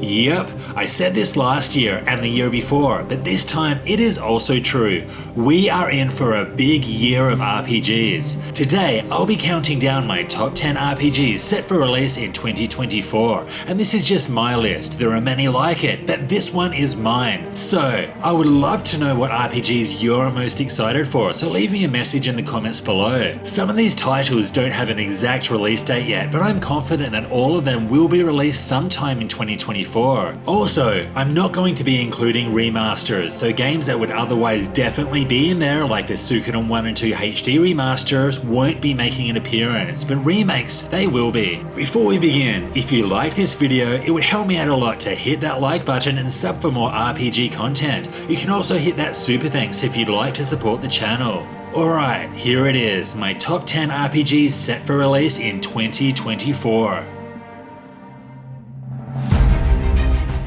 Yep, I said this last year and the year before, but this time it is also true. We are in for a big year of RPGs. Today, I'll be counting down my top 10 RPGs set for release in 2024, and this is just my list. There are many like it, but this one is mine. So, I would love to know what RPGs you're most excited for, so leave me a message in the comments below. Some of these titles don't have an exact release date yet, but I'm confident that all of them will be released sometime in 2024. Also, I'm not going to be including remasters, so games that would otherwise definitely be in there, like the Suikoden 1 and 2 HD remasters, won't be making an appearance, but remakes, they will be. Before we begin, if you liked this video, it would help me out a lot to hit that like button and sub for more RPG content. You can also hit that super thanks if you'd like to support the channel. Alright, here it is, my top 10 RPGs set for release in 2024.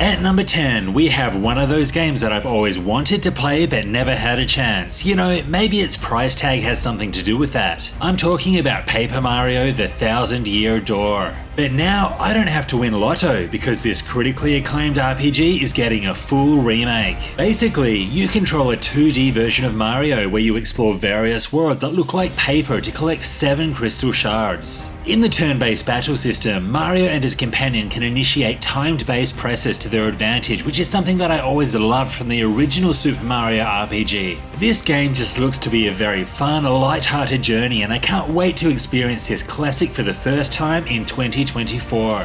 At number 10, we have one of those games that I've always wanted to play but never had a chance. You know, maybe its price tag has something to do with that. I'm talking about Paper Mario: The Thousand Year Door. But now, I don't have to win Lotto because this critically acclaimed RPG is getting a full remake. Basically, you control a 2D version of Mario where you explore various worlds that look like paper to collect 7 crystal shards. In the turn-based battle system, Mario and his companion can initiate timed-based presses to their advantage, which is something that I always loved from the original Super Mario RPG. This game just looks to be a very fun, light-hearted journey, and I can't wait to experience this classic for the first time in 2024.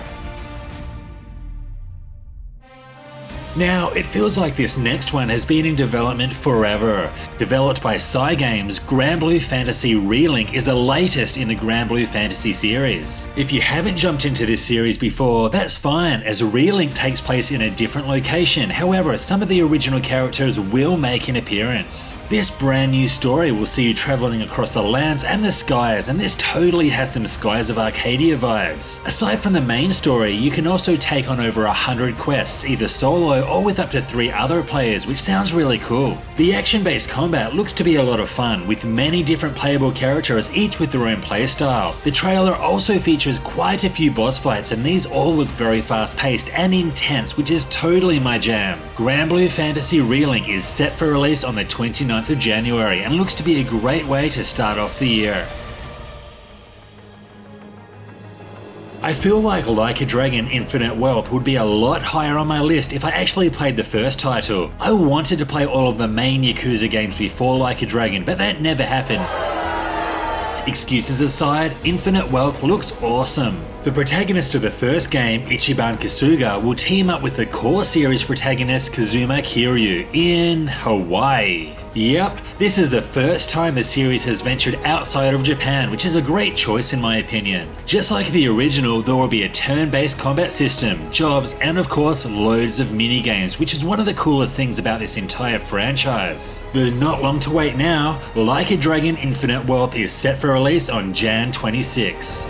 Now, it feels like this next one has been in development forever. Developed by Cygames, Granblue Fantasy Relink is the latest in the Granblue Fantasy series. If you haven't jumped into this series before, that's fine, as Relink takes place in a different location. However, some of the original characters will make an appearance. This brand new story will see you traveling across the lands and the skies, and this totally has some Skies of Arcadia vibes. Aside from the main story, you can also take on over 100 quests, either solo or with up to 3 other players, which sounds really cool. The action-based combat looks to be a lot of fun, with many different playable characters, each with their own playstyle. The trailer also features quite a few boss fights, and these all look very fast-paced and intense, which is totally my jam. Granblue Fantasy Relink is set for release on the 29th of January, and looks to be a great way to start off the year. I feel like a Dragon Infinite Wealth would be a lot higher on my list if I actually played the first title. I wanted to play all of the main Yakuza games before Like a Dragon, but that never happened. Excuses aside, Infinite Wealth looks awesome. The protagonist of the first game, Ichiban Kasuga, will team up with the core series protagonist Kazuma Kiryu in Hawaii. Yep, this is the first time the series has ventured outside of Japan, which is a great choice in my opinion. Just like the original, there will be a turn-based combat system, jobs, and of course loads of minigames, which is one of the coolest things about this entire franchise. There's not long to wait now. Like a Dragon Infinite Wealth is set for release on Jan 26.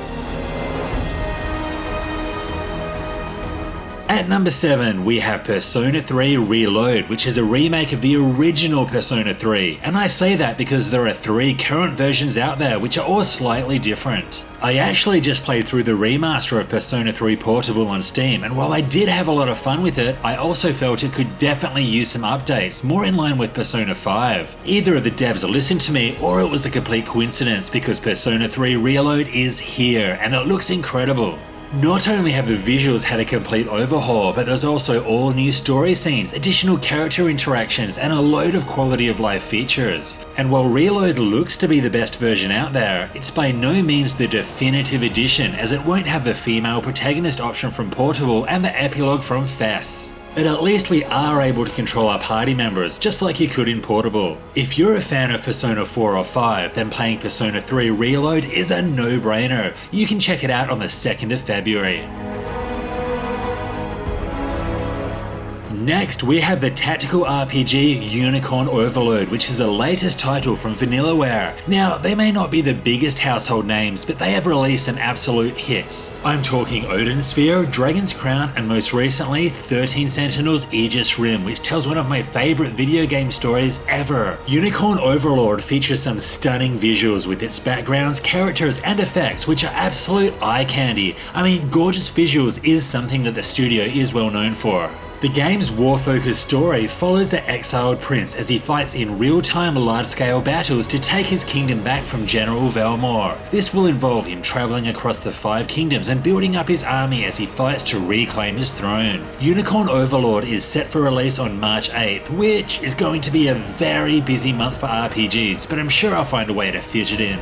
At number 7, we have Persona 3 Reload, which is a remake of the original Persona 3, and I say that because there are 3 current versions out there which are all slightly different. I actually just played through the remaster of Persona 3 Portable on Steam, and while I did have a lot of fun with it, I also felt it could definitely use some updates, more in line with Persona 5. Either of the devs listened to me, or it was a complete coincidence, because Persona 3 Reload is here, and it looks incredible. Not only have the visuals had a complete overhaul, but there's also all new story scenes, additional character interactions, and a load of quality of life features. And while Reload looks to be the best version out there, it's by no means the definitive edition, as it won't have the female protagonist option from Portable and the epilogue from FES. But at least we are able to control our party members, just like you could in Portable. If you're a fan of Persona 4 or 5, then playing Persona 3 Reload is a no-brainer. You can check it out on the 2nd of February. Next, we have the tactical RPG Unicorn Overlord, which is the latest title from Vanillaware. Now, they may not be the biggest household names, but they have released some absolute hits. I'm talking Odin Sphere, Dragon's Crown, and most recently, 13 Sentinels Aegis Rim, which tells one of my favourite video game stories ever. Unicorn Overlord features some stunning visuals with its backgrounds, characters, and effects, which are absolute eye candy. I mean, gorgeous visuals is something that the studio is well known for. The game's war-focused story follows the exiled prince as he fights in real-time large-scale battles to take his kingdom back from General Velmor. This will involve him travelling across the 5 kingdoms and building up his army as he fights to reclaim his throne. Unicorn Overlord is set for release on March 8th, which is going to be a very busy month for RPGs, but I'm sure I'll find a way to fit it in.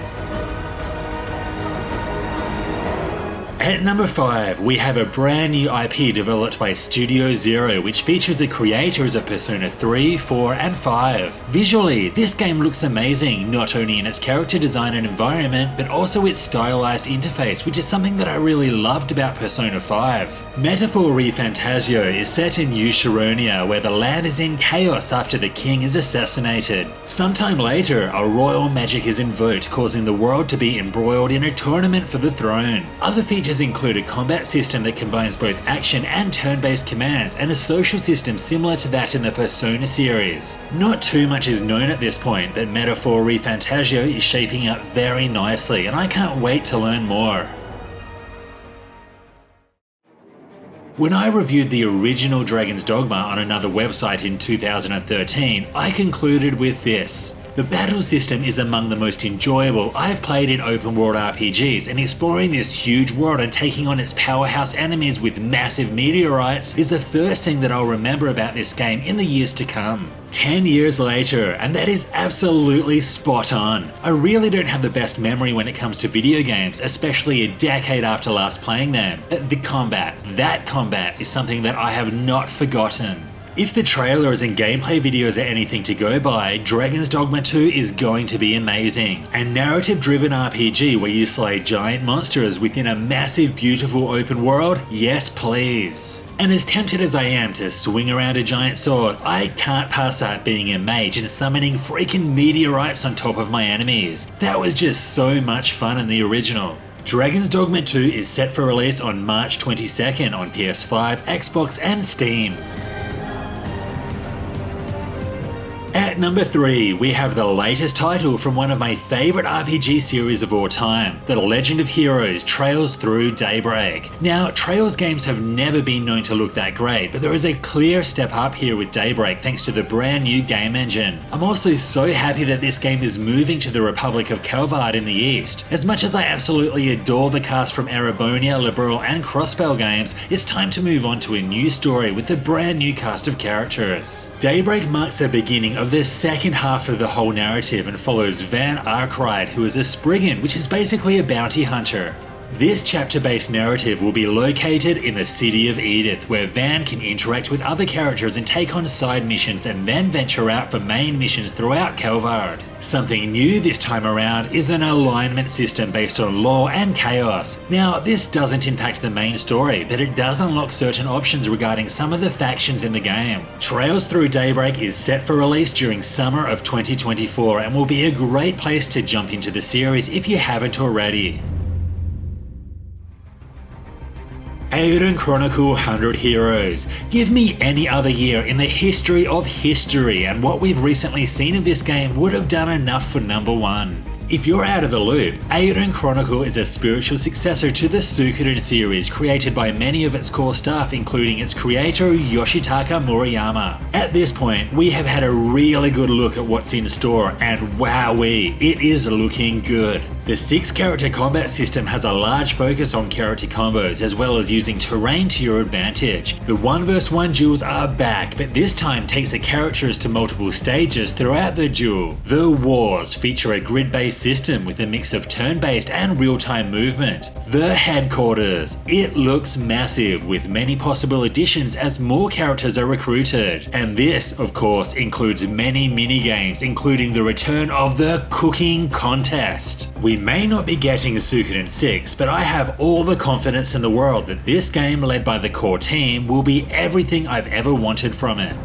At number 5, we have a brand new IP developed by Studio Zero, which features the creators of Persona 3, 4, and 5. Visually, this game looks amazing, not only in its character design and environment, but also its stylized interface, which is something that I really loved about Persona 5. Metaphor ReFantazio is set in New Sharonia, where the land is in chaos after the king is assassinated. Sometime later, a royal magic is invoked, causing the world to be embroiled in a tournament for the throne. Other features include a combat system that combines both action and turn-based commands, and a social system similar to that in the Persona series. Not too much is known at this point, but Metaphor ReFantazio is shaping up very nicely, and I can't wait to learn more. When I reviewed the original Dragon's Dogma on another website in 2013, I concluded with this. The battle system is among the most enjoyable I've played in open world RPGs, and exploring this huge world and taking on its powerhouse enemies with massive meteorites is the first thing that I'll remember about this game in the years to come. 10 years later, and that is absolutely spot on. I really don't have the best memory when it comes to video games, especially a decade after last playing them. But that combat is something that I have not forgotten. If the trailers and gameplay videos are anything to go by, Dragon's Dogma II is going to be amazing. A narrative-driven RPG where you slay giant monsters within a massive, beautiful open world? Yes, please. And as tempted as I am to swing around a giant sword, I can't pass up being a mage and summoning freaking meteorites on top of my enemies. That was just so much fun in the original. Dragon's Dogma 2 is set for release on March 22nd on PS5, Xbox, and Steam. At number 3, we have the latest title from one of my favourite RPG series of all time, The Legend of Heroes Trails Through Daybreak. Now, Trails games have never been known to look that great, but there is a clear step up here with Daybreak thanks to the brand new game engine. I'm also so happy that this game is moving to the Republic of Calvard in the East. As much as I absolutely adore the cast from Erebonia, Liberal, and Crossbell games, it's time to move on to a new story with a brand new cast of characters. Daybreak marks the beginning of the second half of the whole narrative and follows Van Arkwright, who is a Spriggan, which is basically a bounty hunter. This chapter-based narrative will be located in the city of Edith, where Van can interact with other characters and take on side missions and then venture out for main missions throughout Calvard. Something new this time around is an alignment system based on law and chaos. Now, this doesn't impact the main story, but it does unlock certain options regarding some of the factions in the game. Trails Through Daybreak is set for release during summer of 2024 and will be a great place to jump into the series if you haven't already. Eiyuden Chronicle 100 Heroes. Give me any other year in the history of history, and what we've recently seen of this game would have done enough for number 1. If you're out of the loop, Eiyuden Chronicle is a spiritual successor to the Suikoden series, created by many of its core staff, including its creator Yoshitaka Murayama. At this point, we have had a really good look at what's in store, and wowee, it is looking good. The 6-character combat system has a large focus on character combos, as well as using terrain to your advantage. The 1 vs 1 duels are back, but this time takes the characters to multiple stages throughout the duel. The wars feature a grid-based system with a mix of turn-based and real-time movement. The headquarters. It looks massive, with many possible additions as more characters are recruited. And this, of course, includes many mini-games, including the return of the cooking contest. We We may not be getting Suikoden 6, but I have all the confidence in the world that this game led by the core team will be everything I've ever wanted from it.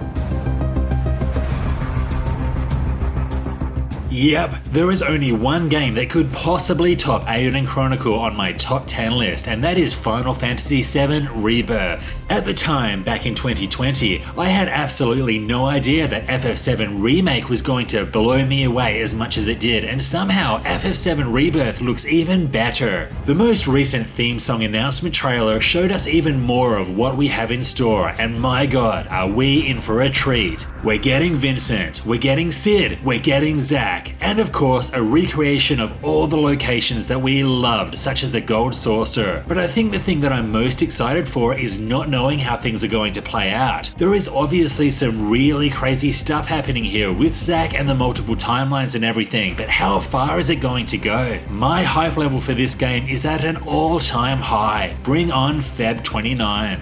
Yep, there is only one game that could possibly top Eiyuden Chronicle on my top 10 list, and that is Final Fantasy VII Rebirth. At the time, back in 2020, I had absolutely no idea that FF7 Remake was going to blow me away as much as it did, and somehow FF7 Rebirth looks even better. The most recent theme song announcement trailer showed us even more of what we have in store, and my god, are we in for a treat. We're getting Vincent, we're getting Sid, we're getting Zack, and of course a recreation of all the locations that we loved, such as the Gold Saucer. But I think the thing that I'm most excited for is not knowing how things are going to play out. There is obviously some really crazy stuff happening here with Zack and the multiple timelines and everything, but how far is it going to go? My hype level for this game is at an all-time high. Bring on Feb 29.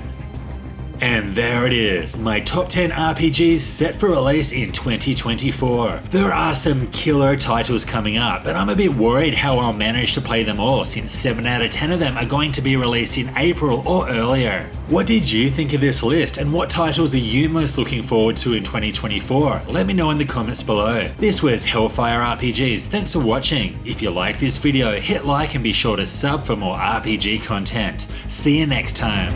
And there it is, my top 10 RPGs set for release in 2024. There are some killer titles coming up, but I'm a bit worried how I'll manage to play them all, since 7 out of 10 of them are going to be released in April or earlier. What did you think of this list, and what titles are you most looking forward to in 2024? Let me know in the comments below. This was Hellfire RPGs, thanks for watching. If you liked this video, hit like and be sure to sub for more RPG content. See you next time.